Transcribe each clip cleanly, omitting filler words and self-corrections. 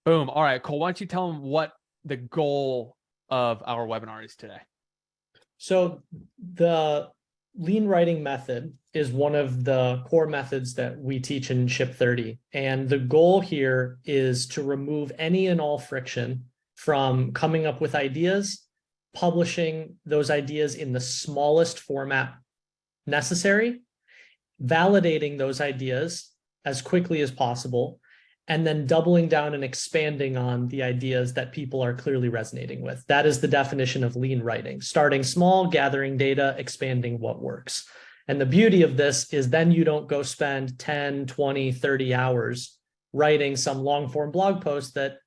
Boom. All right, Cole, why don't you tell them what the goal of our webinar is today? So the lean writing method is one of the core methods that we teach in Ship 30. And the goal here is to remove any and all friction from coming up with ideas, publishing those ideas in the smallest format necessary, validating those ideas as quickly as possible, and then doubling down and expanding on the ideas that people are clearly resonating with. That is the definition of lean writing: starting small, gathering data, expanding what works. And the beauty of this is then you don't go spend 10, 20, 30 hours writing some long form blog post that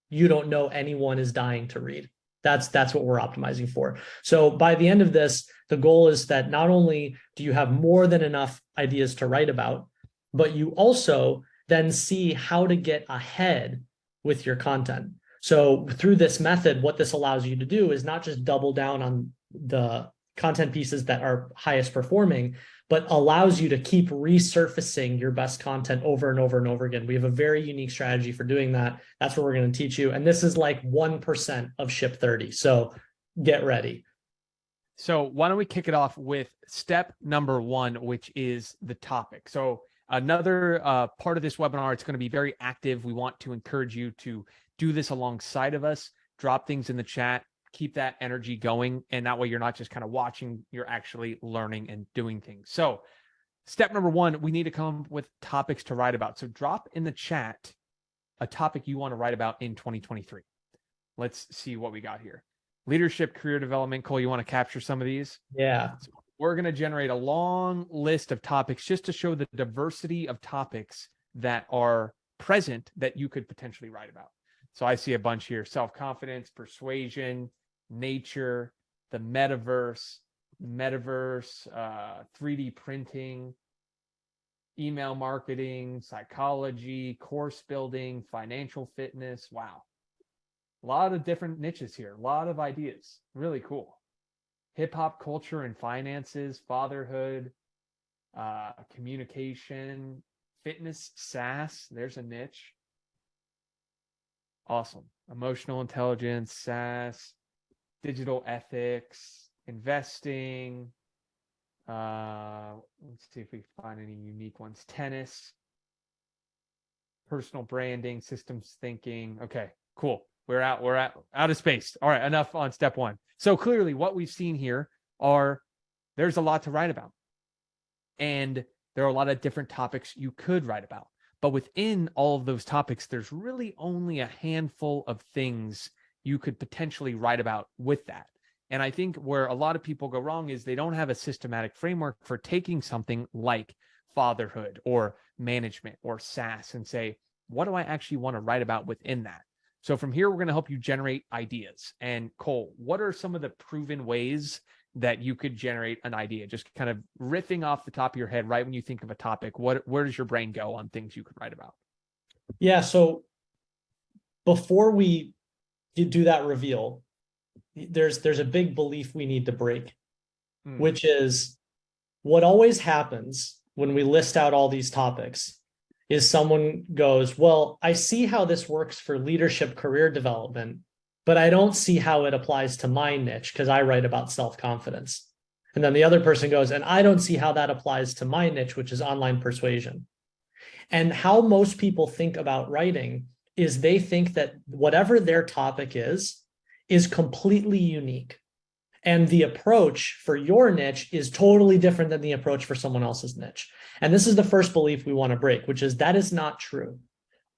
you don't know anyone is dying to read. That's what we're optimizing for. So by the end of this, the goal is that not only do you have more than enough ideas to write about, but you also then see how to get ahead with your content. So through this method, what this allows you to do is not just double down on the content pieces that are highest performing, but allows you to keep resurfacing your best content over and over and over again. We have a very unique strategy for doing that. That's what we're going to teach you. And this is like 1% of Ship 30. So get ready. So why don't we kick it off with step number 1, which is the topic. So another part of this webinar, it's going to be very active. We want to encourage you to do this alongside of us, drop things in the chat, keep that energy going. And that way you're not just kind of watching, you're actually learning and doing things. So step number 1, we need to come up with topics to write about. So drop in the chat a topic you want to write about in 2023. Let's see what we got here. Leadership, career development. Cole, you want to capture some of these? Yeah. So we're going to generate a long list of topics just to show the diversity of topics that are present that you could potentially write about. So I see a bunch here: self-confidence, persuasion, nature, the metaverse, 3D printing, email marketing, psychology, course building, financial fitness. Wow. A lot of different niches here, a lot of ideas. Really cool. Hip hop culture and finances, fatherhood, communication, fitness, SaaS. There's a niche. Awesome. Emotional intelligence, SaaS, digital ethics, investing. Let's see if we find any unique ones. Tennis, personal branding, systems thinking. Okay, cool. We're out of space. All right, enough on step 1. So clearly what we've seen here there's a lot to write about. And there are a lot of different topics you could write about. But within all of those topics, there's really only a handful of things you could potentially write about with that. And I think where a lot of people go wrong is they don't have a systematic framework for taking something like fatherhood or management or SaaS and say, what do I actually want to write about within that? So from here, we're going to help you generate ideas. And Cole, what are some of the proven ways that you could generate an idea? Just kind of riffing off the top of your head, right when you think of a topic, where does your brain go on things you could write about? Yeah. So before we do that reveal, there's a big belief we need to break, which is what always happens when we list out all these topics is someone goes, well, I see how this works for leadership career development, but I don't see how it applies to my niche because I write about self-confidence. And then the other person goes, and I don't see how that applies to my niche, which is online persuasion. And how most people think about writing is they think that whatever their topic is completely unique. And the approach for your niche is totally different than the approach for someone else's niche. And this is the first belief we want to break, which is that is not true.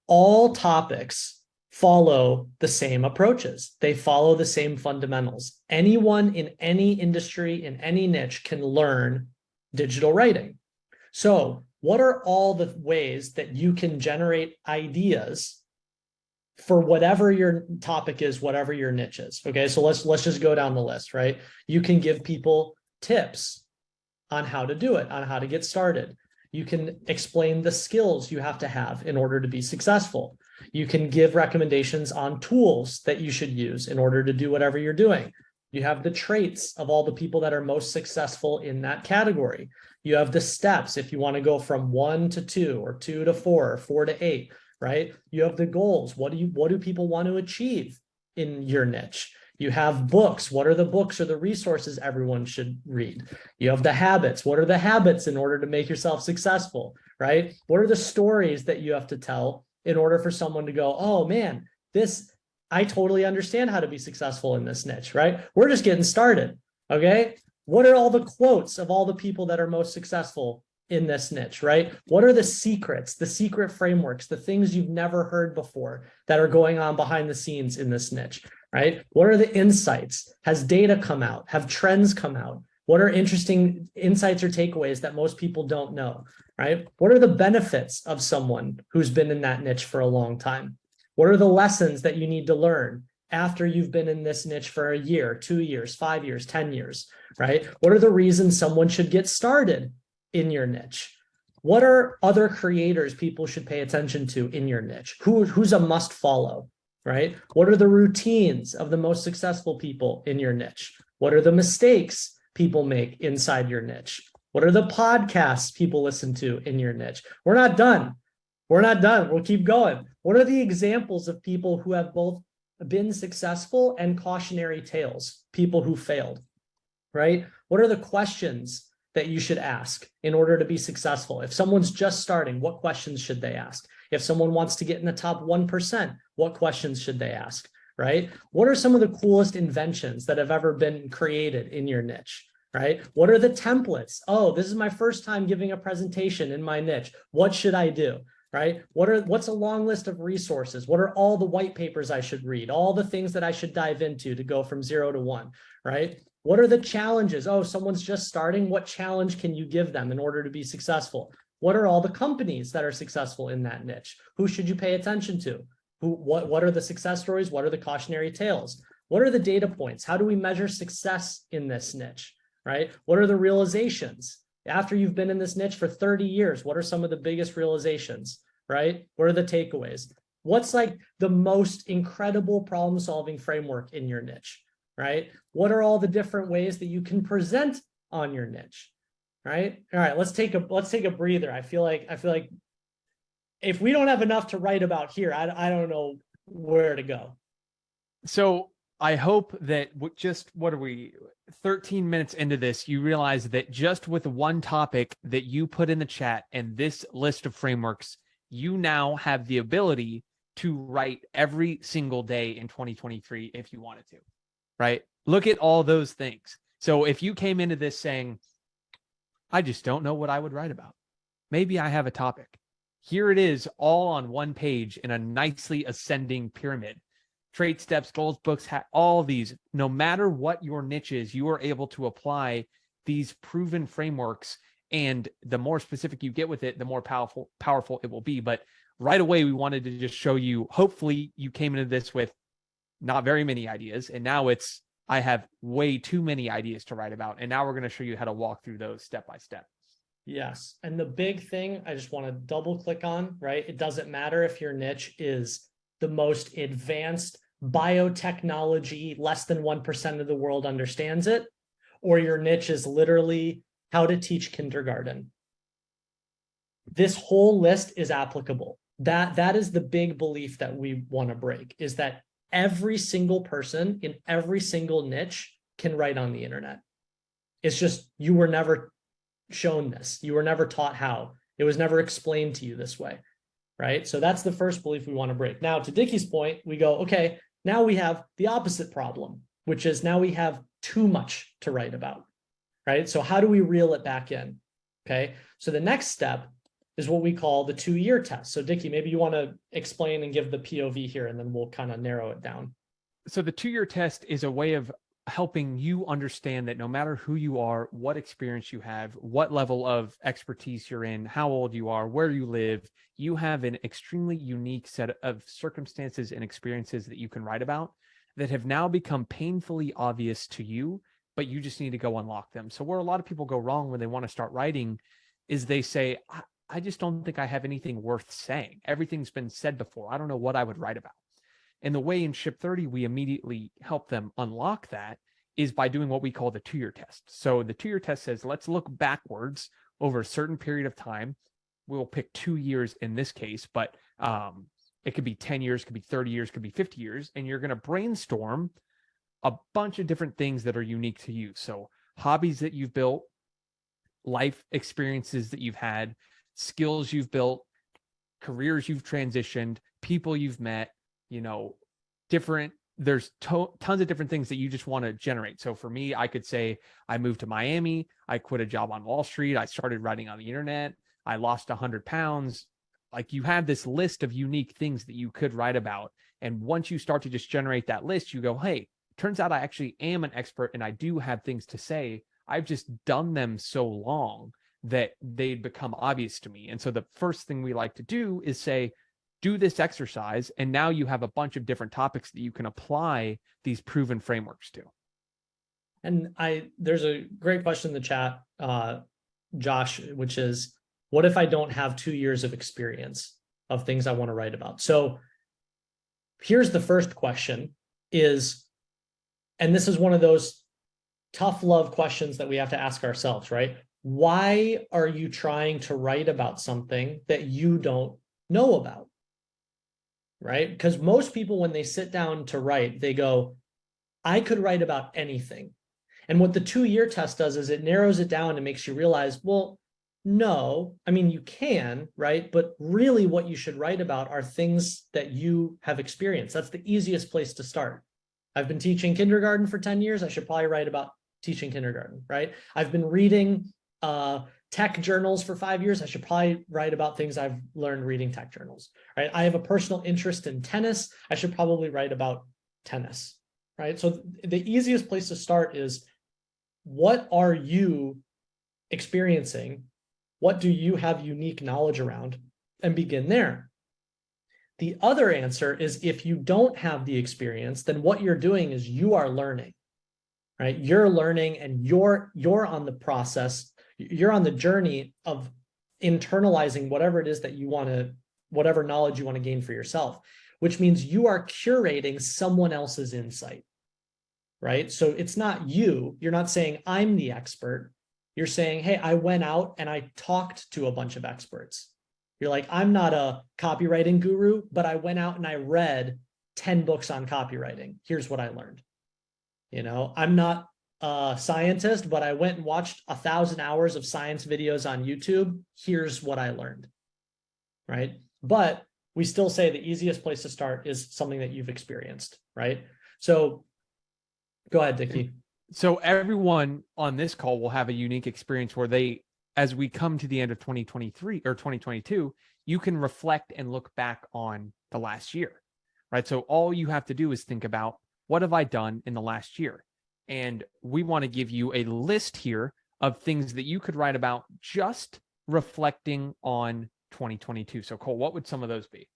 All topics follow the same approaches. They follow the same fundamentals. Anyone in any industry, in any niche can learn digital writing. So what are all the ways that you can generate ideas for whatever your topic is, whatever your niche is? Okay, so let's just go down the list, right? You can give people tips on how to do it, on how to get started. You can explain the skills you have to have in order to be successful. You can give recommendations on tools that you should use in order to do whatever you're doing. You have the traits of all the people that are most successful in that category. You have the steps if you want to go from 1 to 2 or 2 to 4 or 4 to 8, right? You have the goals. What do people want to achieve in your niche? You have books. What are the books or the resources everyone should read? You have the habits. What are the habits in order to make yourself successful, right? What are the stories that you have to tell in order for someone to go, oh man, I totally understand how to be successful in this niche, right? We're just getting started, okay? What are all the quotes of all the people that are most successful in this niche, right? What are the secrets, the secret frameworks, the things you've never heard before that are going on behind the scenes in this niche, right? What are the insights? Has data come out? Have trends come out? What are interesting insights or takeaways that most people don't know, right? What are the benefits of someone who's been in that niche for a long time? What are the lessons that you need to learn after you've been in this niche for a year, 2 years, 5 years, 10 years, right? What are the reasons someone should get started in your niche? What are other creators people should pay attention to in your niche? Who's a must follow, right? What are the routines of the most successful people in your niche? What are the mistakes people make inside your niche? What are the podcasts people listen to in your niche? We're not done. We're not done. We'll keep going. What are the examples of people who have both been successful and cautionary tales, people who failed, right? What are the questions that you should ask in order to be successful? If someone's just starting, what questions should they ask? If someone wants to get in the top 1%, what questions should they ask, right? What are some of the coolest inventions that have ever been created in your niche, right? What are the templates? Oh, this is my first time giving a presentation in my niche. What should I do? Right? What's a long list of resources? What are all the white papers I should read? All the things that I should dive into to go from 0 to 1, right? What are the challenges? Oh, someone's just starting. What challenge can you give them in order to be successful? What are all the companies that are successful in that niche? Who should you pay attention to? What are the success stories? What are the cautionary tales? What are the data points? How do we measure success in this niche, right? What are the realizations? After you've been in this niche for 30 years, what are some of the biggest realizations, right? What are the takeaways? What's like the most incredible problem-solving framework in your niche, right? What are all the different ways that you can present on your niche, right? All right, let's take a breather. I feel like if we don't have enough to write about here, I don't know where to go. So I hope that what are we, 13 minutes into this, you realize that just with one topic that you put in the chat and this list of frameworks, you now have the ability to write every single day in 2023 if you wanted to, right? Look at all those things. So if you came into this saying, I just don't know what I would write about, maybe I have a topic. Here it is, all on one page in a nicely ascending pyramid. Trait steps, goals, books, all these, no matter what your niche is, you are able to apply these proven frameworks. And the more specific you get with it, the more powerful it will be. But right away, we wanted to just show you, hopefully you came into this with not very many ideas. And now I have way too many ideas to write about. And now we're going to show you how to walk through those step by step. Yes. And the big thing I just want to double click on, right? It doesn't matter if your niche is the most advanced biotechnology, less than 1% of the world understands it, or your niche is literally how to teach kindergarten. This whole list is applicable. That is the big belief that we want to break, is that every single person in every single niche can write on the internet. It's just you were never shown this. You were never taught how. It was never explained to you this way, right? So that's the first belief we want to break. Now, to Dickie's point, we go, okay, now we have the opposite problem, which is now we have too much to write about, right? So how do we reel it back in? Okay, so the next step is what we call the 2-year test. So Dickie, maybe you want to explain and give the POV here, and then we'll kind of narrow it down. So the 2-year test is a way of helping you understand that no matter who you are, what experience you have, what level of expertise you're in, how old you are, where you live, you have an extremely unique set of circumstances and experiences that you can write about that have now become painfully obvious to you, but you just need to go unlock them. So where a lot of people go wrong when they want to start writing is they say, I just don't think I have anything worth saying. Everything's been said before. I don't know what I would write about. And the way in Ship 30, we immediately help them unlock that is by doing what we call the 2-year test. So the 2-year test says, let's look backwards over a certain period of time. We'll pick 2 years in this case, but It could be 10 years, could be 30 years, could be 50 years. And you're going to brainstorm a bunch of different things that are unique to you. So hobbies that you've built, life experiences that you've had, skills you've built, careers you've transitioned, people you've met, there's tons of different things that you just want to generate. So for me, I could say I moved to Miami, I quit a job on Wall Street, I started writing on the internet, I lost 100 pounds. Like, you have this list of unique things that you could write about. And once you start to just generate that list, you go, hey, turns out I actually am an expert and I do have things to say. I've just done them so long that they'd become obvious to me. And so the first thing we like to do is say, do this exercise. And now you have a bunch of different topics that you can apply these proven frameworks to. And there's a great question in the chat, Josh, which is, what if I don't have 2 years of experience of things I want to write about? So here's the first question is, and this is one of those tough love questions that we have to ask ourselves, right? Why are you trying to write about something that you don't know about? Right? Because most people, when they sit down to write, they go, I could write about anything. And what the 2-year test does is it narrows it down and makes you realize, well, no, I mean, you can, right? But really what you should write about are things that you have experienced. That's the easiest place to start. I've been teaching kindergarten for 10 years. I should probably write about teaching kindergarten, right? I've been reading tech journals for 5 years. I should probably write about things I've learned reading tech journals, right? I have a personal interest in tennis. I should probably write about tennis, right? So the easiest place to start is, what are you experiencing? What do you have unique knowledge around? And begin there. The other answer is, if you don't have the experience, then what you're doing is you are learning, right? You're learning and you're on the process. You're on the journey of internalizing whatever it is that you want to, whatever knowledge you want to gain for yourself, which means you are curating someone else's insight, right? So it's not you. You're not saying I'm the expert. You're saying, hey, I went out and I talked to a bunch of experts. You're like, I'm not a copywriting guru, but I went out and I read 10 books on copywriting. Here's what I learned. I'm not a scientist, but I went and watched 1,000 hours of science videos on YouTube. Here's what I learned, right? But we still say the easiest place to start is something that you've experienced, right? So go ahead, Dickie. So everyone on this call will have a unique experience where they, as we come to the end of 2023 or 2022, you can reflect and look back on the last year, right? So all you have to do is think about, what have I done in the last year? And we want to give you a list here of things that you could write about just reflecting on 2022. So Cole, what would some of those be?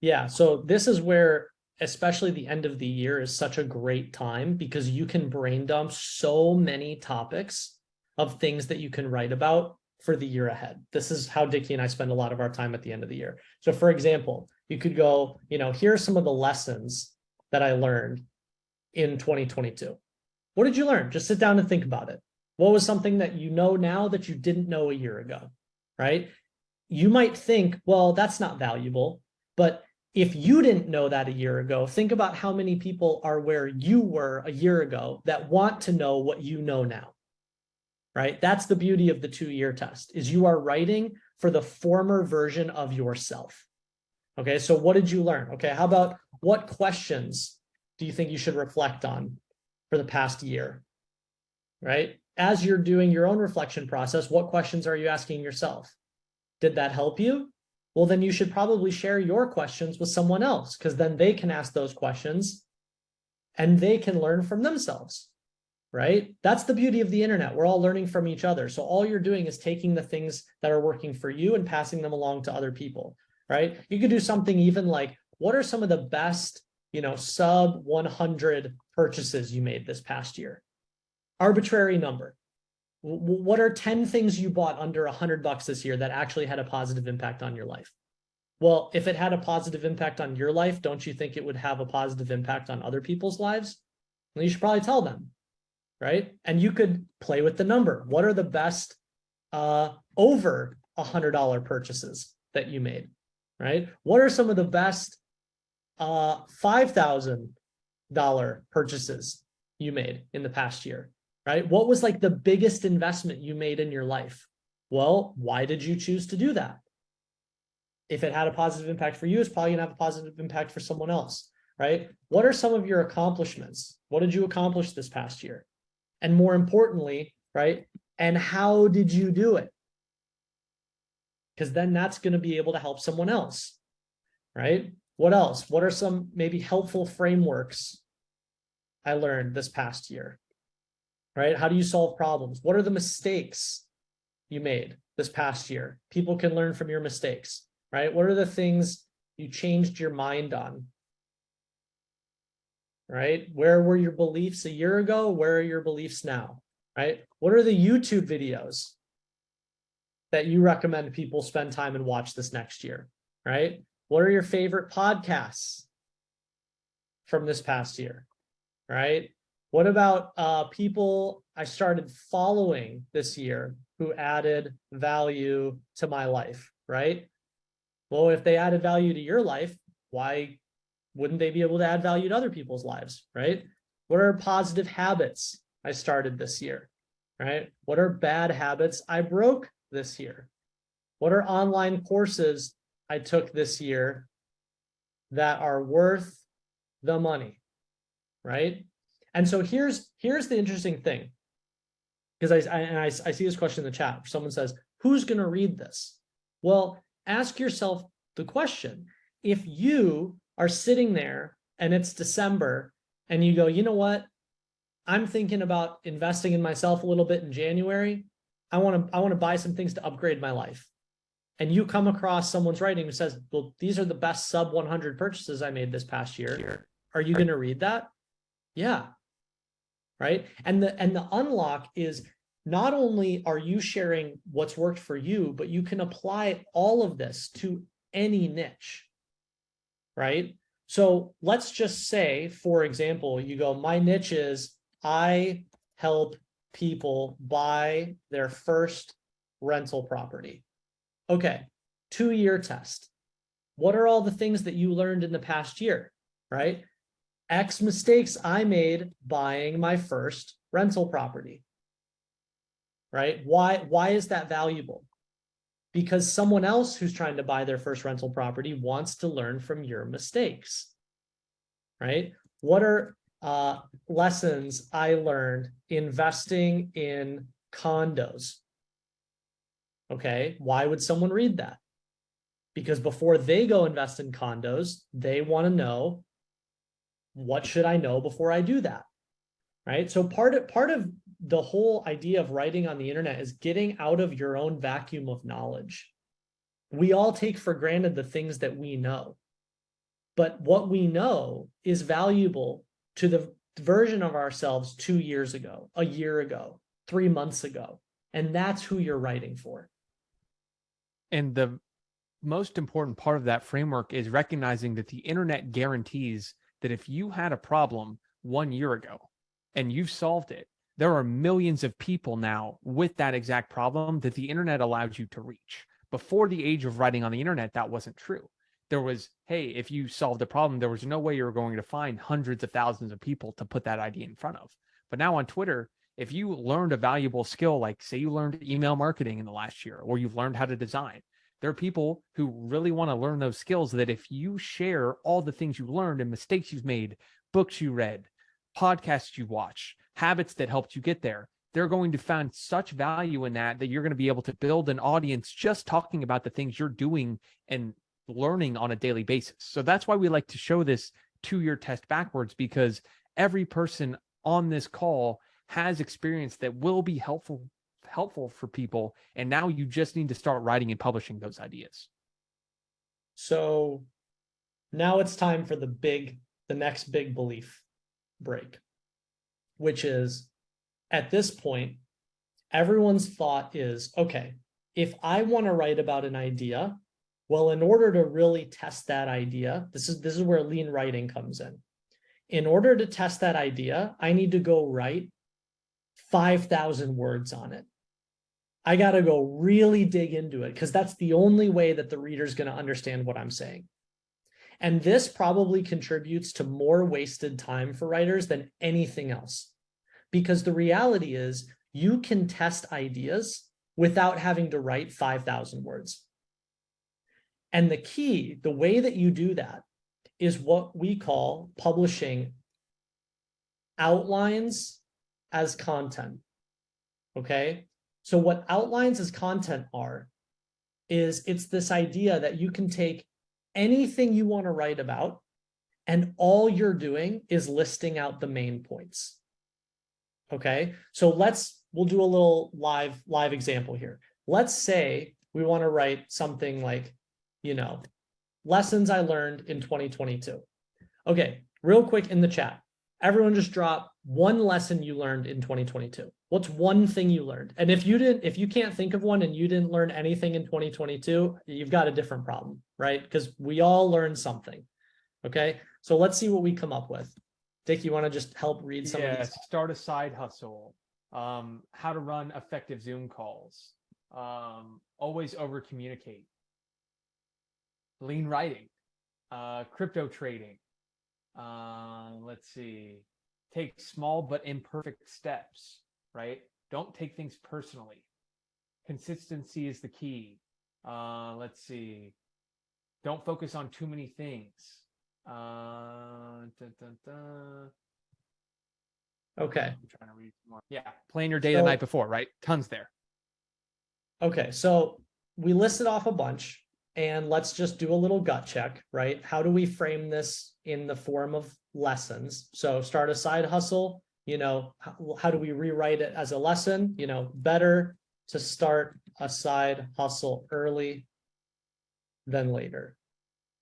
Yeah, so this is where especially the end of the year is such a great time, because you can brain dump so many topics of things that you can write about for the year ahead. This is how Dickie and I spend a lot of our time at the end of the year. So for example, you could go, here are some of the lessons that I learned in 2022. What did you learn? Just sit down and think about it. What was something that you know now that you didn't know a year ago, right? You might think, well, that's not valuable, but if you didn't know that a year ago, think about how many people are where you were a year ago that want to know what you know now, right? That's the beauty of the 2-year test, is you are writing for the former version of yourself. Okay, so what did you learn? Okay, how about, what questions do you think you should reflect on for the past year, right? As you're doing your own reflection process, what questions are you asking yourself? Did that help you? Well, then you should probably share your questions with someone else, because then they can ask those questions and they can learn from themselves, right? That's the beauty of the internet. We're all learning from each other. So all you're doing is taking the things that are working for you and passing them along to other people, right? You could do something even like, what are some of the best, sub 100 purchases you made this past year? Arbitrary number. What are 10 things you bought under $100 this year that actually had a positive impact on your life? Well, if it had a positive impact on your life, don't you think it would have a positive impact on other people's lives? Well, you should probably tell them, right? And you could play with the number. What are the best over $100 purchases that you made? right? What are some of the best $5,000 purchases you made in the past year, right? What was like the biggest investment you made in your life? Well, why did you choose to do that? If it had a positive impact for you, it's probably gonna have a positive impact for someone else, right? What are some of your accomplishments? What did you accomplish this past year? And more importantly, right? And how did you do it? Because then that's going to be able to help someone else, right? What else? What are some maybe helpful frameworks I learned this past year, right? How do you solve problems? What are the mistakes you made this past year? People can learn from your mistakes, right? What are the things you changed your mind on, right? Where were your beliefs a year ago? Where are your beliefs now, right? What are the YouTube videos that you recommend people spend time and watch this next year, right? What are your favorite podcasts from this past year, right? What about people I started following this year who added value to my life, right? Well, if they added value to your life, why wouldn't they be able to add value to other people's lives, right? What are positive habits I started this year, right? What are bad habits I broke this year? What are online courses I took this year that are worth the money, right? And so here's the interesting thing, because I see this question in the chat. Someone says, who's going to read this? Well, ask yourself the question. If you are sitting there and it's December and you go, you know what? I'm thinking about investing in myself a little bit in January. I want to buy some things to upgrade my life. And you come across someone's writing who says, well, these are the best sub 100 purchases I made this past year. Are you going to read that? Yeah. Right. And the unlock is not only are you sharing what's worked for you, but you can apply all of this to any niche. Right. So let's just say, for example, you go, my niche is I help people buy their first rental property. Okay, 2-year test. What are all the things that you learned in the past year, right? X mistakes I made buying my first rental property, right? Why is that valuable? Because someone else who's trying to buy their first rental property wants to learn from your mistakes, right? What are lessons I learned investing in condos? Okay, why would someone read that? Because before they go invest in condos, they want to know, what should I know before I do that? Right? So part of the whole idea of writing on the internet is getting out of your own vacuum of knowledge. We all take for granted the things that we know, but what we know is valuable to the version of ourselves 2 years ago, a year ago, 3 months ago, and that's who you're writing for. And the most important part of that framework is recognizing that the internet guarantees that if you had a problem 1 year ago and you've solved it, there are millions of people now with that exact problem that the internet allows you to reach. Before the age of writing on the internet, that wasn't true. There was, hey, if you solved a problem, there was no way you were going to find hundreds of thousands of people to put that idea in front of. But now on Twitter, if you learned a valuable skill, like say you learned email marketing in the last year, or you've learned how to design, there are people who really want to learn those skills that if you share all the things you learned and mistakes you've made, books you read, podcasts you watch, habits that helped you get there, they're going to find such value in that you're going to be able to build an audience just talking about the things you're doing and learning on a daily basis. So that's why we like to show this 2-year test backwards, because every person on this call has experience that will be helpful for people. And now you just need to start writing and publishing those ideas. So now it's time for the next big belief break, which is, at this point, everyone's thought is, okay, if I want to write about an idea, well, in order to really test that idea, this is where lean writing comes in. In order to test that idea, I need to go write 5,000 words on it. I got to go really dig into it because that's the only way that the reader's going to understand what I'm saying. And this probably contributes to more wasted time for writers than anything else. Because the reality is you can test ideas without having to write 5,000 words. And the key, the way that you do that is what we call publishing outlines as content. Okay. So what outlines as content is it's this idea that you can take anything you want to write about and all you're doing is listing out the main points. Okay. So we'll do a little live example here. Let's say we want to write something like, lessons I learned in 2022. Okay. Real quick in the chat, everyone just drop one lesson you learned in 2022. What's one thing you learned? And if you can't think of one and you didn't learn anything in 2022, you've got a different problem, right? Because we all learned something. Okay. So let's see what we come up with. Dick, you want to just help read some of these? Start a side hustle. How to run effective Zoom calls. Always over communicate. Lean writing. Crypto trading. Let's see. Take small but imperfect steps, right? Don't take things personally. Consistency is the key. Let's see. Don't focus on too many things. Okay. I'm trying to read more. Yeah. Plan your day the night before, right? Tons there. Okay. So we listed off a bunch. And let's just do a little gut check, right? How do we frame this in the form of lessons? So start a side hustle, how do we rewrite it as a lesson? Better to start a side hustle early than later,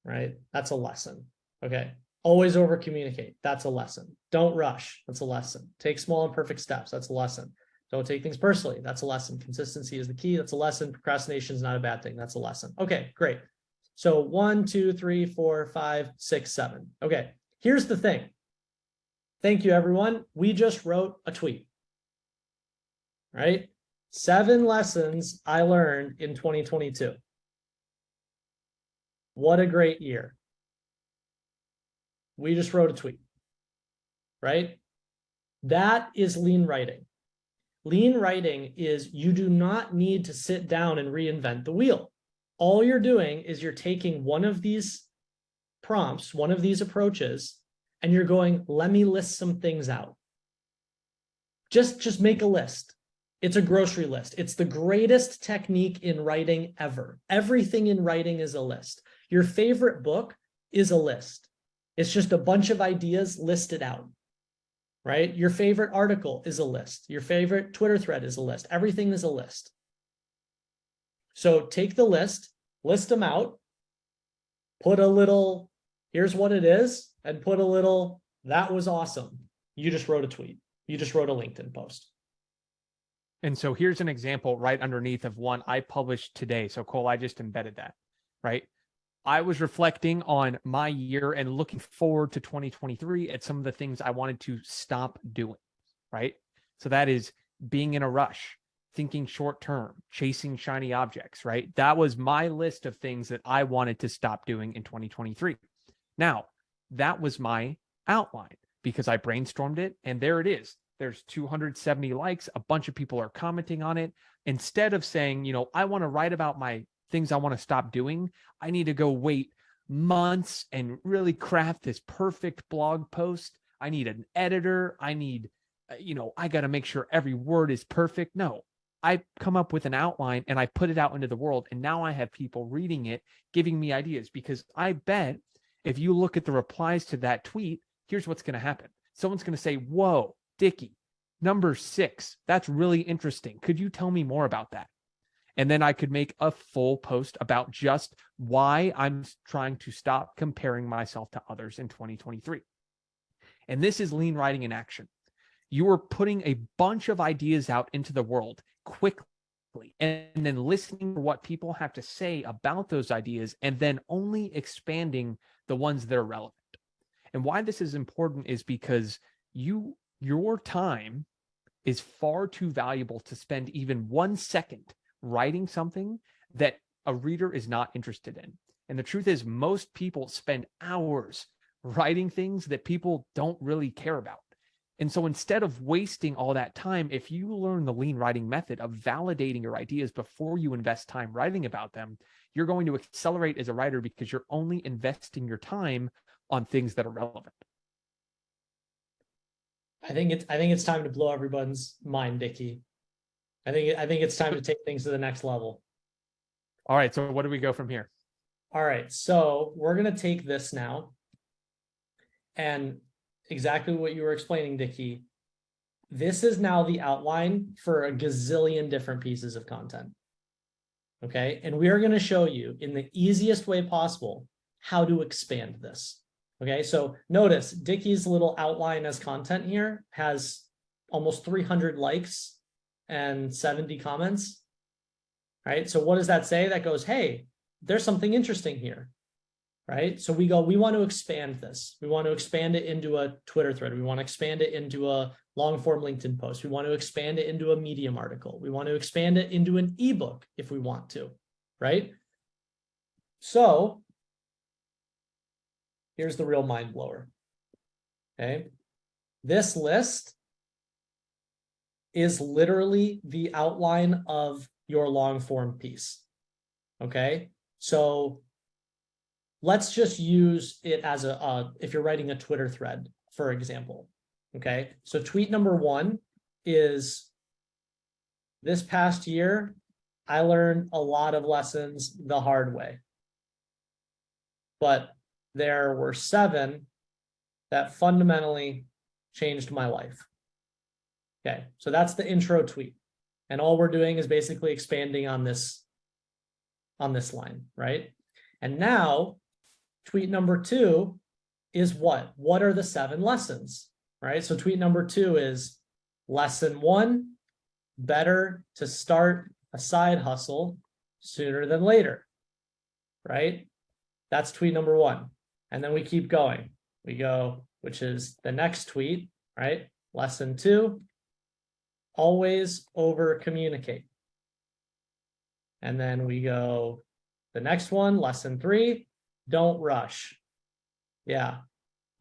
right? That's a lesson. Okay. Always over communicate. That's a lesson. Don't rush. That's a lesson. Take small and perfect steps. That's a lesson. Don't take things personally. That's a lesson. Consistency is the key. That's a lesson. Procrastination is not a bad thing. That's a lesson. Okay, great. So 1, 2, 3, 4, 5, 6, 7. Okay, here's the thing. Thank you, everyone. We just wrote a tweet, right? 7 lessons I learned in 2022. What a great year. We just wrote a tweet, right? That is lean writing. Lean writing is you do not need to sit down and reinvent the wheel. All you're doing is you're taking one of these prompts, one of these approaches, and you're going, let me list some things out. Just make a list. It's a grocery list. It's the greatest technique in writing ever. Everything in writing is a list. Your favorite book is a list. It's just a bunch of ideas listed out. Right? Your favorite article is a list. Your favorite Twitter thread is a list. Everything is a list. So take the list them out, put a little, here's what it is, and put a little, that was awesome. You just wrote a tweet. You just wrote a LinkedIn post. And so here's an example right underneath of one I published today. So Cole, I just embedded that, right? I was reflecting on my year and looking forward to 2023 at some of the things I wanted to stop doing, right? So that is being in a rush, thinking short term, chasing shiny objects, right? That was my list of things that I wanted to stop doing in 2023. Now, that was my outline because I brainstormed it and there it is. There's 270 likes. A bunch of people are commenting on it. Instead of saying, I want to write about my things I want to stop doing, I need to go wait months and really craft this perfect blog post. I need an editor. I need, I got to make sure every word is perfect. No, I come up with an outline and I put it out into the world. And now I have people reading it, giving me ideas, because I bet if you look at the replies to that tweet, here's what's going to happen. Someone's going to say, whoa, Dickie, number 6, that's really interesting. Could you tell me more about that? And then I could make a full post about just why I'm trying to stop comparing myself to others in 2023. And this is lean writing in action. You are putting a bunch of ideas out into the world quickly and then listening to what people have to say about those ideas and then only expanding the ones that are relevant. And why this is important is because your time is far too valuable to spend even 1 second writing something that a reader is not interested in. And the truth is, most people spend hours writing things that people don't really care about. And so instead of wasting all that time, if you learn the lean writing method of validating your ideas before you invest time writing about them, you're going to accelerate as a writer because you're only investing your time on things that are relevant. I think it's time to blow everyone's mind, Dickie. I think it's time to take things to the next level. All right, so what do we go from here? All right, so we're gonna take this now, and exactly what you were explaining, Dickie. This is now the outline for a gazillion different pieces of content. Okay, and we are going to show you in the easiest way possible how to expand this. Okay, so notice Dickie's little outline as content here has almost 300 likes and 70 comments. Right, so what does that say? That goes, hey, there's something interesting here. Right, so we want to expand this. We want to expand it into a Twitter thread. We want to expand it into a long form LinkedIn post. We want to expand it into a Medium article. We want to expand it into an ebook if we want to, right? So here's the real mind blower. Okay, this list is literally the outline of your long form piece. Okay, so let's just use it as if you're writing a Twitter thread, for example. Okay, so tweet number 1 is, this past year, I learned a lot of lessons the hard way, but there were 7 that fundamentally changed my life. Okay, so that's the intro tweet. And all we're doing is basically expanding on this line, right? And now tweet number 2 is what? What are the 7 lessons, right? So tweet number 2 is lesson 1, better to start a side hustle sooner than later, right? That's tweet number 1. And then we keep going. We go, which is the next tweet, right? Lesson 2, always over communicate. And then we go, the next one, lesson 3, don't rush. Yeah,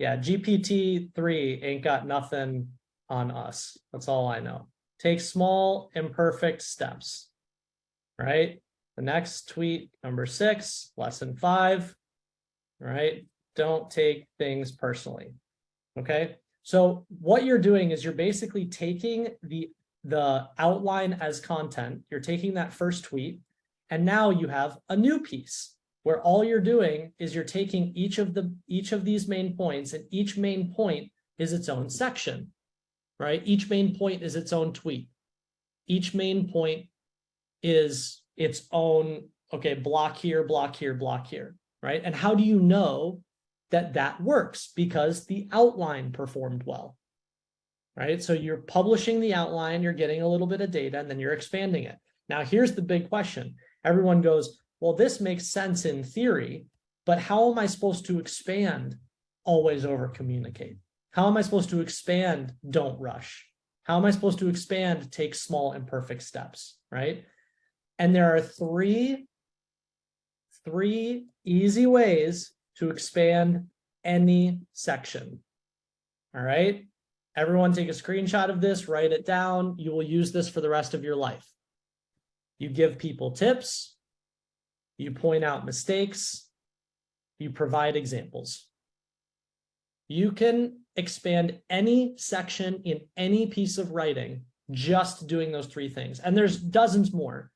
GPT-3 ain't got nothing on us. That's all I know. Take small, imperfect steps, right? The next tweet, number 6, lesson 5, right? Don't take things personally, okay? So what you're doing is you're basically taking the outline as content, you're taking that first tweet, and now you have a new piece where all you're doing is you're taking each of these main points, and each main point is its own section, right? Each main point is its own tweet. Each main point is its own, okay, block here, block here, block here, right? And how do you know that that works? Because the outline performed well, right? So you're publishing the outline, you're getting a little bit of data, and then you're expanding it. Now, here's the big question. Everyone goes, well, this makes sense in theory, but how am I supposed to expand always over communicate? How am I supposed to expand don't rush? How am I supposed to expand take small imperfect steps, right? And there are three easy ways to expand any section. All right, everyone take a screenshot of this, write it down. You will use this for the rest of your life. You give people tips, you point out mistakes, you provide examples. You can expand any section in any piece of writing just doing those 3 things. And there's dozens more,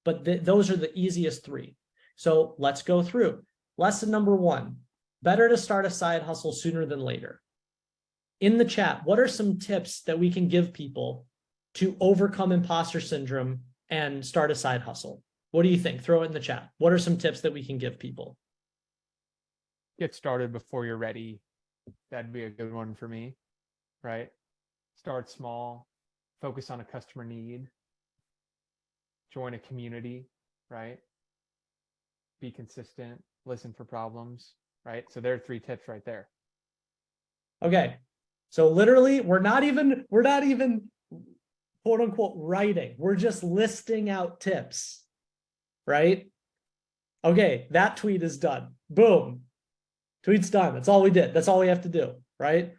but those are the easiest 3. So let's go through. Lesson number 1, better to start a side hustle sooner than later. In the chat, what are some tips that we can give people to overcome imposter syndrome and start a side hustle? What do you think? Throw it in the chat. What are some tips that we can give people? Get started before you're ready. That'd be a good one for me, right? Start small, focus on a customer need, join a community, right? Be consistent, listen for problems, right? So there are 3 tips right there. Okay. So literally, we're not even quote unquote writing. We're just listing out tips, right? Okay, that tweet is done. Boom. Tweet's done. That's all we did. That's all we have to do, right?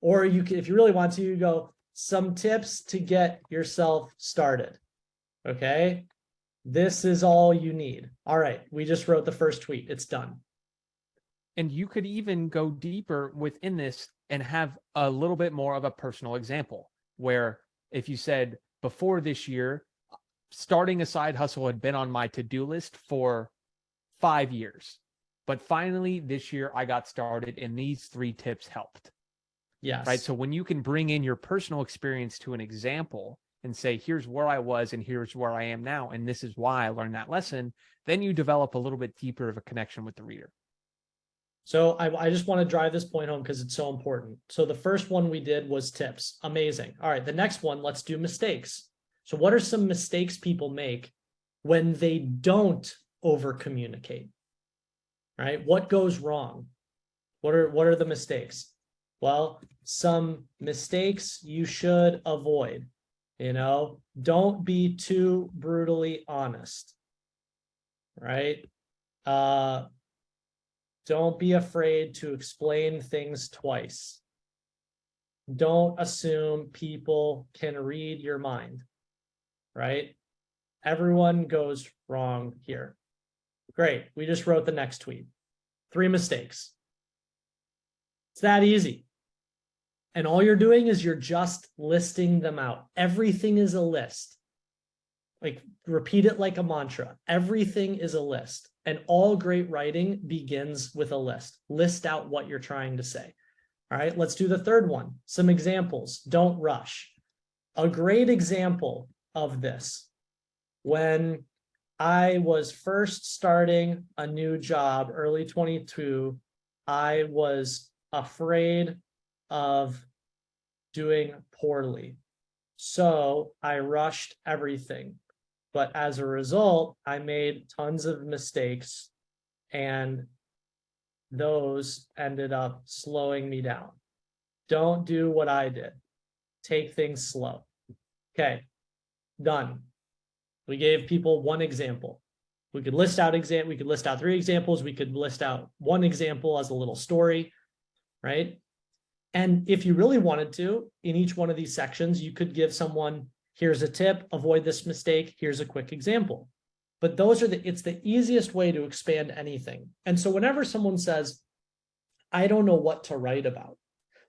Or you can, if you really want to, you go some tips to get yourself started. Okay. This is all you need. All right. We just wrote the first tweet. It's done. And you could even go deeper within this and have a little bit more of a personal example where if you said before this year, starting a side hustle had been on my to-do list for 5 years, but finally this year I got started and these 3 tips helped. Yes. Right. So when you can bring in your personal experience to an example and say, here's where I was and here's where I am now, and this is why I learned that lesson, then you develop a little bit deeper of a connection with the reader. So I just want to drive this point home because it's so important. So the first one we did was tips. Amazing. All right. The next one, let's do mistakes. So what are some mistakes people make when they don't over communicate? Right? What goes wrong? What are the mistakes? Well, some mistakes you should avoid. Don't be too brutally honest. Right? Don't be afraid to explain things twice. Don't assume people can read your mind, right? Everyone goes wrong here. Great. We just wrote the next tweet. 3 mistakes. It's that easy. And all you're doing is you're just listing them out. Everything is a list. Like, repeat it like a mantra. Everything is a list. And all great writing begins with a list. List out what you're trying to say. All right, let's do the third one. Some examples. Don't rush. A great example of this, when I was first starting a new job, early 22, I was afraid of doing poorly. So I rushed everything. But as a result, I made tons of mistakes, and those ended up slowing me down. Don't do what I did. Take things slow. Okay, done. We gave people one example. We could list out 3 examples. We could list out one example as a little story, right? And if you really wanted to, in each one of these sections, you could give someone, here's a tip, avoid this mistake, here's a quick example. But it's the easiest way to expand anything. And so whenever someone says, I don't know what to write about,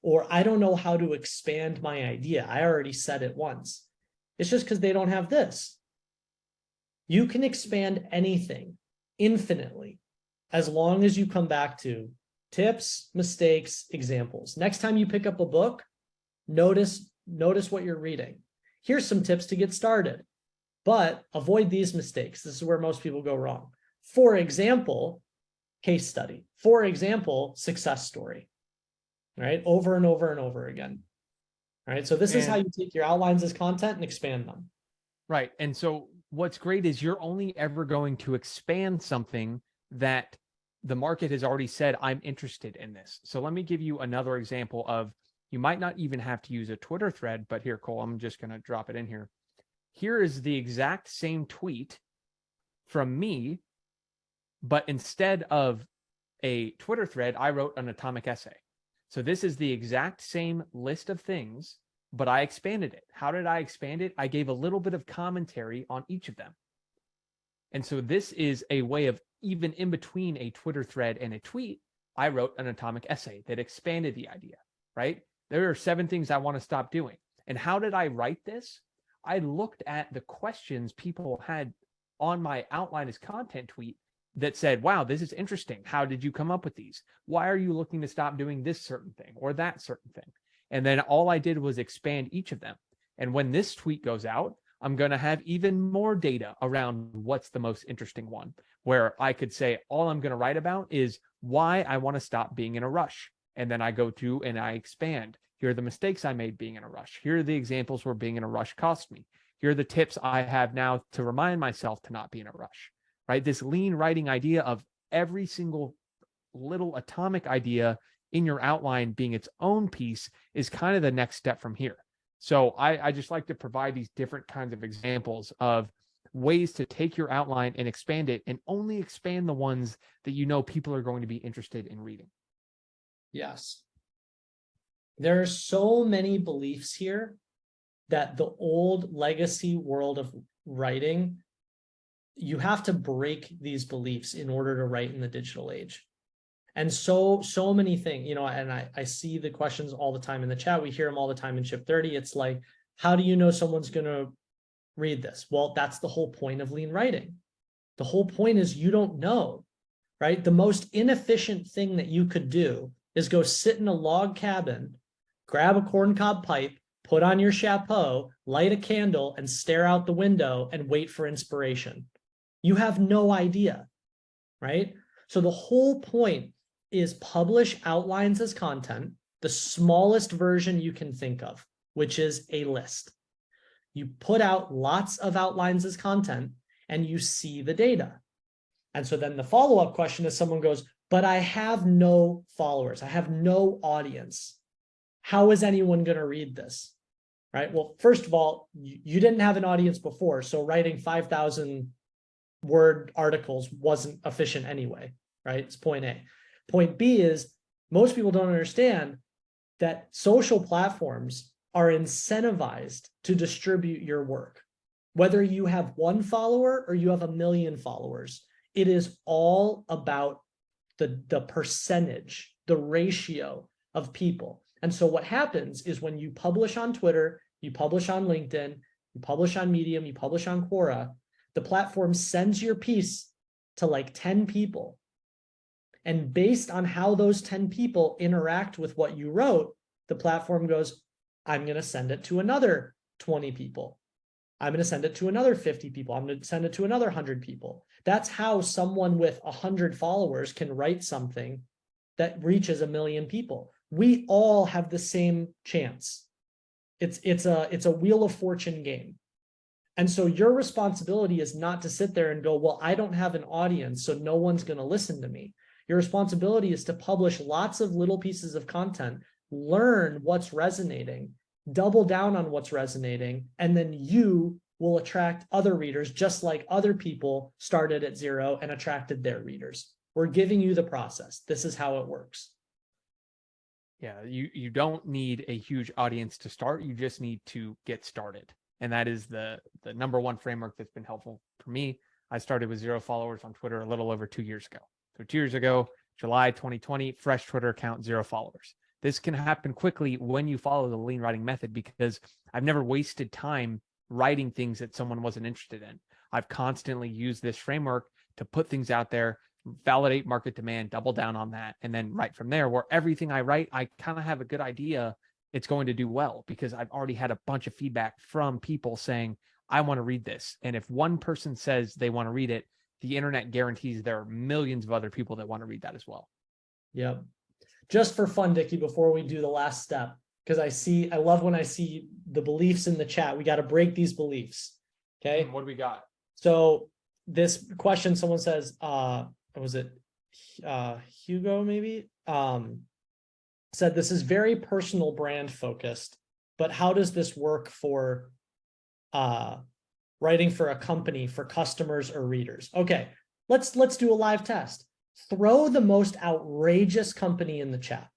or I don't know how to expand my idea, I already said it once, it's just because they don't have this. You can expand anything infinitely as long as you come back to tips, mistakes, examples. Next time you pick up a book, notice what you're reading. Here's some tips to get started, but avoid these mistakes. This is where most people go wrong. For example, case study. For example, success story, right? Over and over and over again. All right. So this is how you take your outlines as content and expand them. Right. And so what's great is you're only ever going to expand something that the market has already said, I'm interested in this. So let me give you another example of, you might not even have to use a Twitter thread, but here, Cole, I'm just going to drop it in here. Here is the exact same tweet from me, but instead of a Twitter thread, I wrote an atomic essay. So this is the exact same list of things, but I expanded it. How did I expand it? I gave a little bit of commentary on each of them. And so this is a way of, even in between a Twitter thread and a tweet, I wrote an atomic essay that expanded the idea, right? There are 7 things I want to stop doing. And how did I write this? I looked at the questions people had on my outline as content tweet that said, wow, this is interesting. How did you come up with these? Why are you looking to stop doing this certain thing or that certain thing? And then all I did was expand each of them. And when this tweet goes out, I'm going to have even more data around what's the most interesting one, where I could say, all I'm going to write about is why I want to stop being in a rush. And then I go through and I expand. Here are the mistakes I made being in a rush. Here are the examples where being in a rush cost me. Here are the tips I have now to remind myself to not be in a rush, right? This lean writing idea of every single little atomic idea in your outline being its own piece is kind of the next step from here. So I just like to provide these different kinds of examples of ways to take your outline and expand it, and only expand the ones that you know people are going to be interested in reading. Yes. There are so many beliefs here that the old legacy world of writing, you have to break these beliefs in order to write in the digital age. And so many things, and I see the questions all the time in the chat. We hear them all the time in Chip 30. It's like, how do you know someone's going to read this? Well, that's the whole point of lean writing. The whole point is you don't know, right? The most inefficient thing that you could do is go sit in a log cabin, grab a corncob pipe, put on your chapeau, light a candle, and stare out the window and wait for inspiration. You have no idea, right? So the whole point is publish outlines as content, the smallest version you can think of, which is a list. You put out lots of outlines as content and you see the data. And so then the follow-up question is, someone goes, but I have no followers. I have no audience. How is anyone going to read this? Right? Well, first of all, you didn't have an audience before, so writing 5,000 word articles wasn't efficient anyway, right? It's point A. Point B is, most people don't understand that social platforms are incentivized to distribute your work. Whether you have 1 follower or you have 1 million followers, it is all about the percentage, the ratio of people. And so what happens is, when you publish on Twitter, you publish on LinkedIn, you publish on Medium, you publish on Quora, the platform sends your piece to like 10 people. And based on how those 10 people interact with what you wrote, the platform goes, I'm going to send it to another 20 people. I'm going to send it to another 50 people. I'm going to send it to another 100 people. That's how someone with 100 followers can write something that reaches 1 million people. We all have the same chance. It's a Wheel of Fortune game. And so your responsibility is not to sit there and go, well, I don't have an audience, so no one's going to listen to me. Your responsibility is to publish lots of little pieces of content, learn what's resonating, double down on what's resonating, and then you will attract other readers, just like other people started at 0 and attracted their readers. We're giving you the process. This is how it works. Yeah, you don't need a huge audience to start. You just need to get started. And that is the number one framework that's been helpful for me. I started with 0 followers on Twitter a little over 2 years ago. So 2 years ago, July 2020, fresh Twitter account, 0 followers. This can happen quickly when you follow the lean writing method, because I've never wasted time writing things that someone wasn't interested in. I've constantly used this framework to put things out there, validate market demand, double down on that, and then write from there, where everything I write, I kind of have a good idea it's going to do well, because I've already had a bunch of feedback from people saying, I want to read this. And if one person says they want to read it, the internet guarantees there are millions of other people that want to read that as well. Yep. Just for fun, Dickie, before we do the last step, because I love when I see the beliefs in the chat. We got to break these beliefs. Okay. What do we got? So this question, someone says, was it Hugo maybe? Said, this is very personal brand focused, but how does this work for writing for a company, for customers or readers? Okay, let's do a live test. Throw the most outrageous company in the chat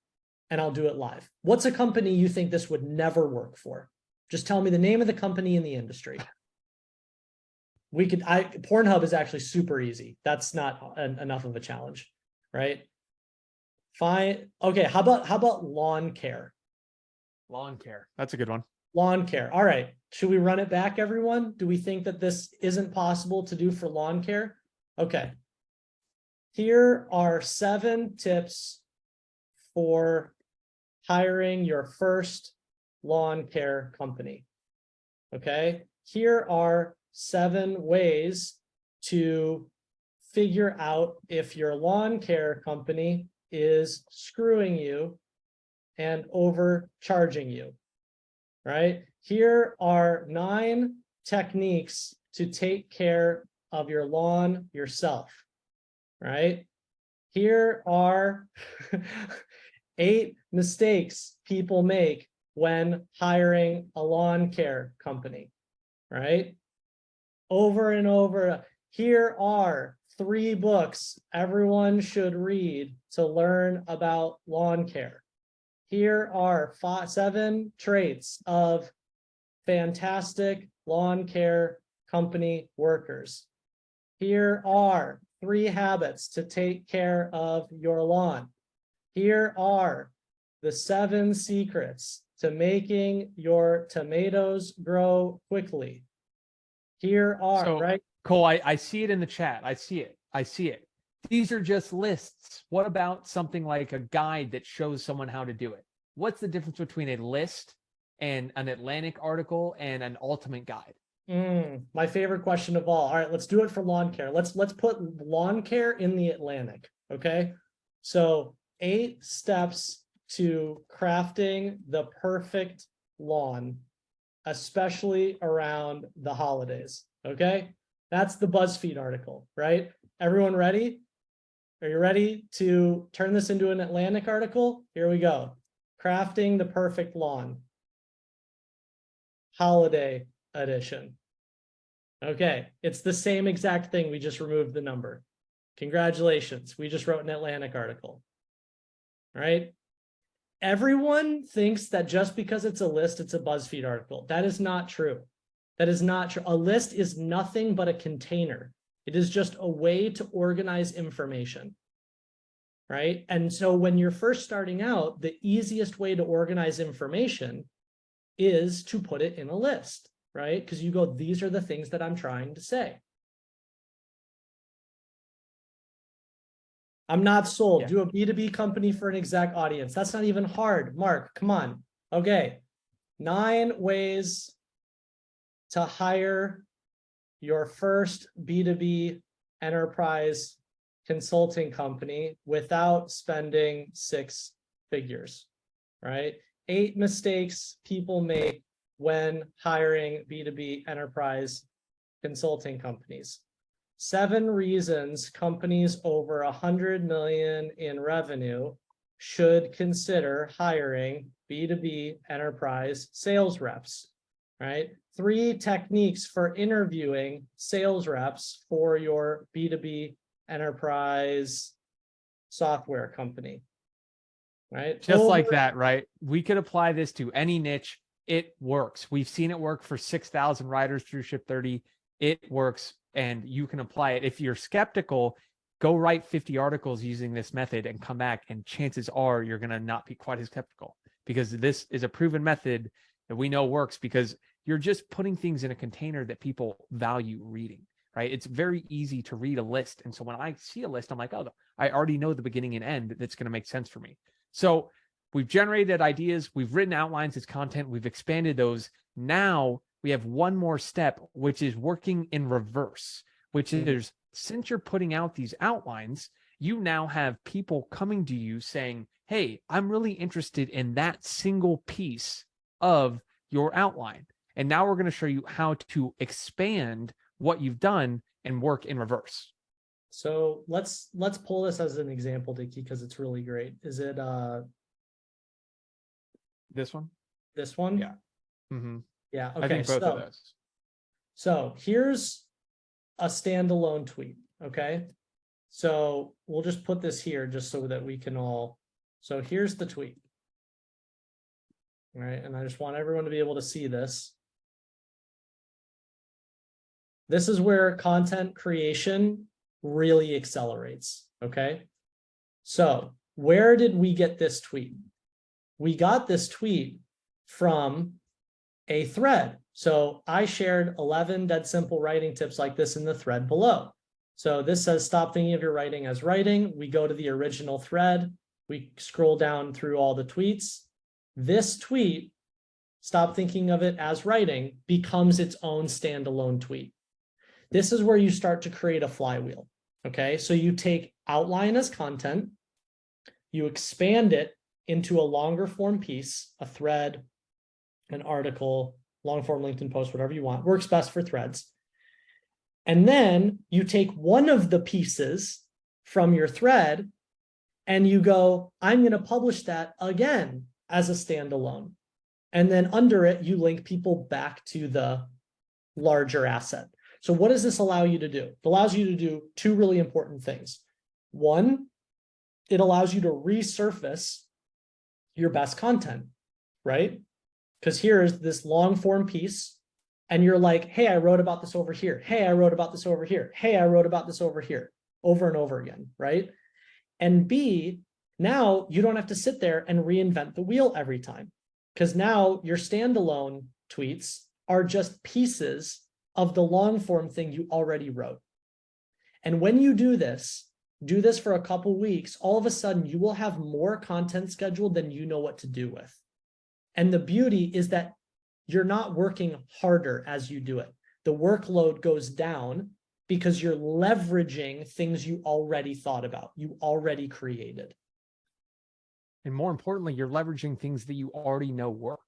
and I'll do it live. What's a company you think this would never work for? Just tell me the name of the company in the industry. Pornhub is actually super easy. That's not enough of a challenge, right? Fine. Okay, how about lawn care? Lawn care. That's a good one. Lawn care. All right. Should we run it back, everyone? Do we think that this isn't possible to do for lawn care? Okay. Here are 7 tips for hiring your first lawn care company. Okay. Here are 7 ways to figure out if your lawn care company is screwing you and overcharging you, right? Here are 9 techniques to take care of your lawn yourself, right? Here are 8 mistakes people make when hiring a lawn care company, right? Over and over. Here are 3 books everyone should read to learn about lawn care. Here are 7 traits of fantastic lawn care company workers. Here are 3 habits to take care of your lawn. Here are the 7 secrets to making your tomatoes grow quickly. Here are, So, right? Cole, I see it in the chat. I see it. These are just lists. What about something like a guide that shows someone how to do it? What's the difference between a list and an Atlantic article and an ultimate guide? My favorite question of all. All right, let's do it for lawn care. Let's put lawn care in the Atlantic. Okay. So 8 steps to crafting the perfect lawn, especially around the holidays. Okay. That's the BuzzFeed article, right? Everyone ready? Are you ready to turn this into an Atlantic article? Here we go. Crafting the perfect lawn. Holiday edition. Okay, it's the same exact thing. We just removed the number. Congratulations. We just wrote an Atlantic article. All right. Everyone thinks that just because it's a list, it's a BuzzFeed article. That is not true. That is not true. A list is nothing but a container. It is just a way to organize information. Right. And so when you're first starting out, the easiest way to organize information is to put it in a list. Right? Because you go, these are the things that I'm trying to say. I'm not sold. Yeah. Do a B2B company for an exact audience. That's not even hard. Mark, come on. Okay. 9 ways to hire your first B2B enterprise consulting company without spending 6 figures, right? 8 mistakes people make when hiring B2B enterprise consulting companies. 7 reasons companies over 100 million in revenue should consider hiring B2B enterprise sales reps, right? 3 techniques for interviewing sales reps for your B2B enterprise software company, right? Just like that, right? We could apply this to any niche. It works. We've seen it work for 6,000 riders through Ship 30. It works, and you can apply it. If you're skeptical, go write 50 articles using this method and come back, and chances are you're going to not be quite as skeptical, because this is a proven method that we know works, because you're just putting things in a container that people value reading, right? It's very easy to read a list. And so when I see a list, I'm like, oh, I already know the beginning and end that's going to make sense for me. So we've generated ideas, we've written outlines as content, we've expanded those. Now we have one more step, which is working in reverse, which is, since you're putting out these outlines, you now have people coming to you saying, hey, I'm really interested in that single piece of your outline. And now we're going to show you how to expand what you've done and work in reverse. So let's pull this as an example, Dickie, because it's really great. Is it this one? This one? Yeah. Mm-hmm. Yeah. Okay. I think both of those. So here's a standalone tweet. Okay. So we'll just put this here just so that we can all. So here's the tweet. All right. And I just want everyone to be able to see this. This is where content creation really accelerates. Okay. So where did we get this tweet? We got this tweet from a thread. So I shared 11 dead simple writing tips like this in the thread below. So this says, stop thinking of your writing as writing. We go to the original thread. We scroll down through all the tweets. This tweet, stop thinking of it as writing, becomes its own standalone tweet. This is where you start to create a flywheel. Okay. So you take outline as content, you expand it into a longer form piece, a thread, an article, long form LinkedIn post, whatever you want, works best for threads. And then you take one of the pieces from your thread and you go, I'm going to publish that again as a standalone. And then under it, you link people back to the larger asset. So what does this allow you to do? It allows you to do two really important things. One, it allows you to resurface your best content, right? Because here's this long form piece, and you're like, hey, I wrote about this over here. Hey, I wrote about this over here. Hey, I wrote about this over here, over and over again, right? And B, now you don't have to sit there and reinvent the wheel every time, because now your standalone tweets are just pieces of the long form thing you already wrote. And when you do this for a couple weeks, all of a sudden you will have more content scheduled than you know what to do with. And the beauty is that you're not working harder as you do it. The workload goes down because you're leveraging things you already thought about, you already created. And more importantly, you're leveraging things that you already know work.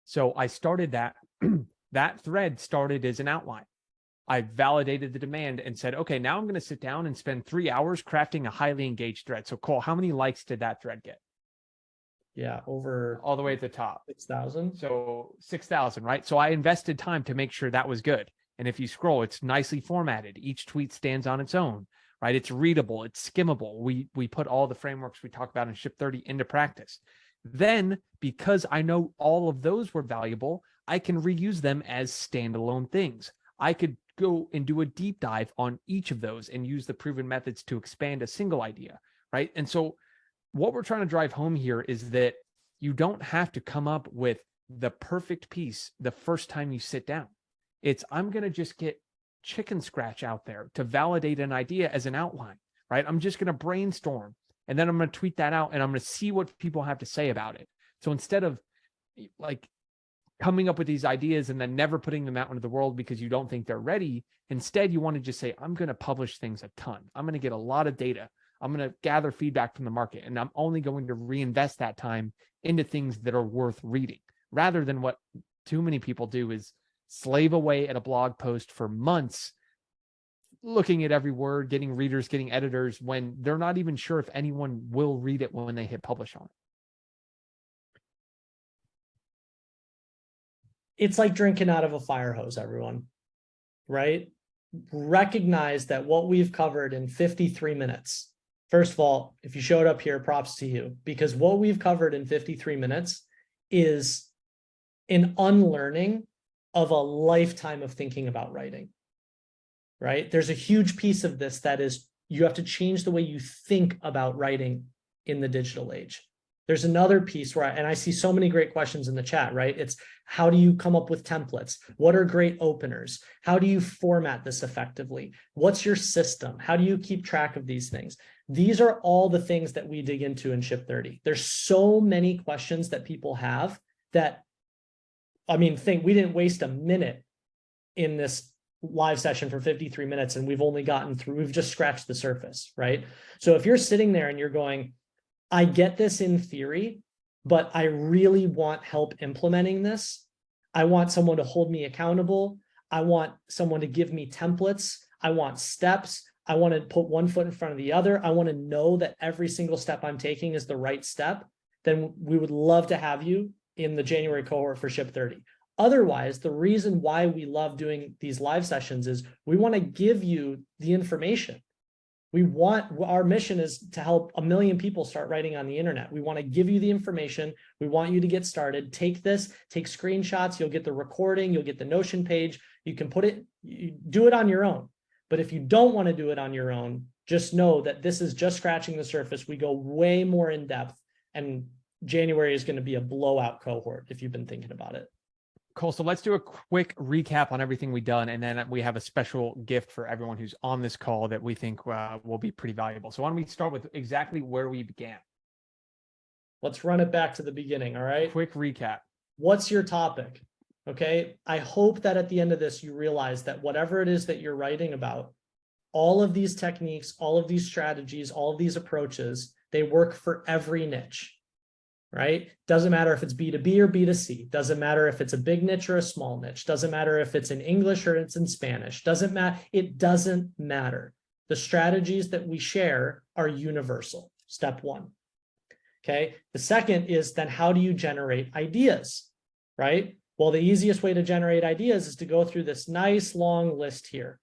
So I started that, that thread started as an outline. I validated the demand and said, okay, now I'm going to sit down and spend 3 hours crafting a highly engaged thread. So Cole, how many likes did that thread get? Yeah, over all the way at the top. 6,000. So 6,000, right? So I invested time to make sure that was good. And if you scroll, it's nicely formatted. Each tweet stands on its own, right? It's readable, it's skimmable. We put all the frameworks we talked about in Ship 30 into practice. Then, because I know all of those were valuable, I can reuse them as standalone things. I could go and do a deep dive on each of those and use the proven methods to expand a single idea, right? And so what we're trying to drive home here is that you don't have to come up with the perfect piece the first time you sit down. It's, I'm going to just get chicken scratch out there to validate an idea as an outline, right? I'm just going to brainstorm, and then I'm going to tweet that out, and I'm going to see what people have to say about it. So instead of like coming up with these ideas and then never putting them out into the world because you don't think they're ready, instead you want to just say, I'm going to publish things a ton. I'm going to get a lot of data. I'm going to gather feedback from the market, and I'm only going to reinvest that time into things that are worth reading, rather than what too many people do is slave away at a blog post for months, looking at every word, getting readers, getting editors, when they're not even sure if anyone will read it when they hit publish on it. It's like drinking out of a fire hose, everyone, right? Recognize that what we've covered in 53 minutes, first of all, if you showed up here, props to you, because what we've covered in 53 minutes is an unlearning of a lifetime of thinking about writing, right? There's a huge piece of this that is, you have to change the way you think about writing in the digital age. There's another piece where, and I see so many great questions in the chat, right? It's, how do you come up with templates? What are great openers? How do you format this effectively? What's your system? How do you keep track of these things? These are all the things that we dig into in Ship 30. There's so many questions that people have that, I mean, we didn't waste a minute in this live session for 53 minutes, and we've only gotten through, we've just scratched the surface, right? So if you're sitting there and you're going, I get this in theory, but I really want help implementing this. I want someone to hold me accountable. I want someone to give me templates. I want steps. I want to put one foot in front of the other. I want to know that every single step I'm taking is the right step. Then we would love to have you in the January cohort for Ship 30. Otherwise, the reason why we love doing these live sessions is we want to give you the information. Our mission is to help 1 million people start writing on the internet. We want to give you the information. We want you to get started. Take screenshots. You'll get the recording. You'll get the Notion page. You can do it on your own. But if you don't want to do it on your own, just know that this is just scratching the surface. We go way more in depth, and January is going to be a blowout cohort if you've been thinking about it. Cool. So let's do a quick recap on everything we've done, and then we have a special gift for everyone who's on this call that we think will be pretty valuable. So why don't we start with exactly where we began? Let's run it back to the beginning. All right. Quick recap. What's your topic? Okay. I hope that at the end of this, you realize that whatever it is that you're writing about, all of these techniques, all of these strategies, all of these approaches, they work for every niche. Right? Doesn't matter if it's B2B or B2C. Doesn't matter if it's a big niche or a small niche. Doesn't matter if it's in English or it's in Spanish. Doesn't matter. It doesn't matter. The strategies that we share are universal. Step one. Okay. The second is then, how do you generate ideas? right? Well, the easiest way to generate ideas is to go through this nice long list here,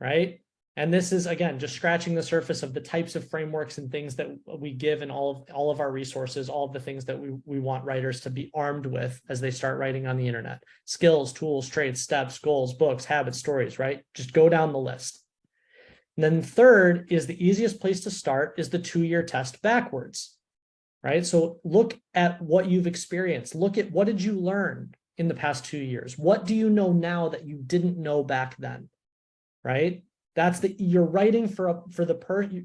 right? And this is, again, just scratching the surface of the types of frameworks and things that we give in all of our resources, all of the things that we want writers to be armed with as they start writing on the internet. Skills, tools, traits, steps, goals, books, habits, stories, right? Just go down the list. And then third is the easiest place to start is the 2-year test backwards, right? So look at what you've experienced. Look at what did you learn in the past 2 years? What do you know now that you didn't know back then, right? That's you're writing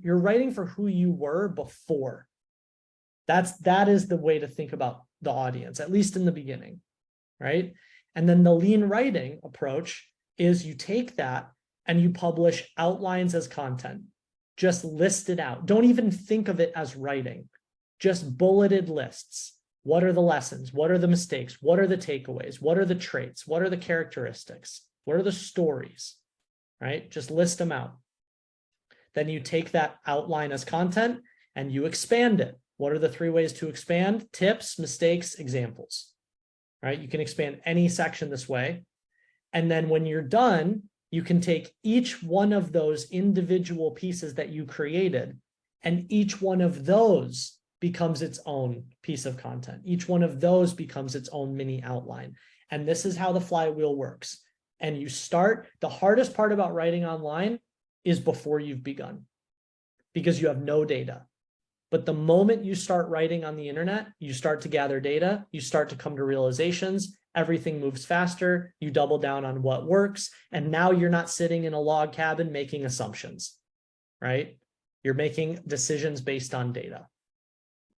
you're writing for who you were before. That is the way to think about the audience, at least in the beginning, right? And then the lean writing approach is you take that and you publish outlines as content. Just list it out. Don't even think of it as writing. Just bulleted lists. What are the lessons? What are the mistakes? What are the takeaways? What are the traits? What are the characteristics? What are the stories? Right? Just list them out. Then you take that outline as content and you expand it. What are the 3 ways to expand? Tips, mistakes, examples. Right? You can expand any section this way. And then when you're done, you can take each one of those individual pieces that you created, and each one of those becomes its own piece of content. Each one of those becomes its own mini outline. And this is how the flywheel works. And you start, the hardest part about writing online is before you've begun, because you have no data. But the moment you start writing on the internet, you start to gather data, you start to come to realizations, everything moves faster, you double down on what works, and now you're not sitting in a log cabin making assumptions, right? You're making decisions based on data.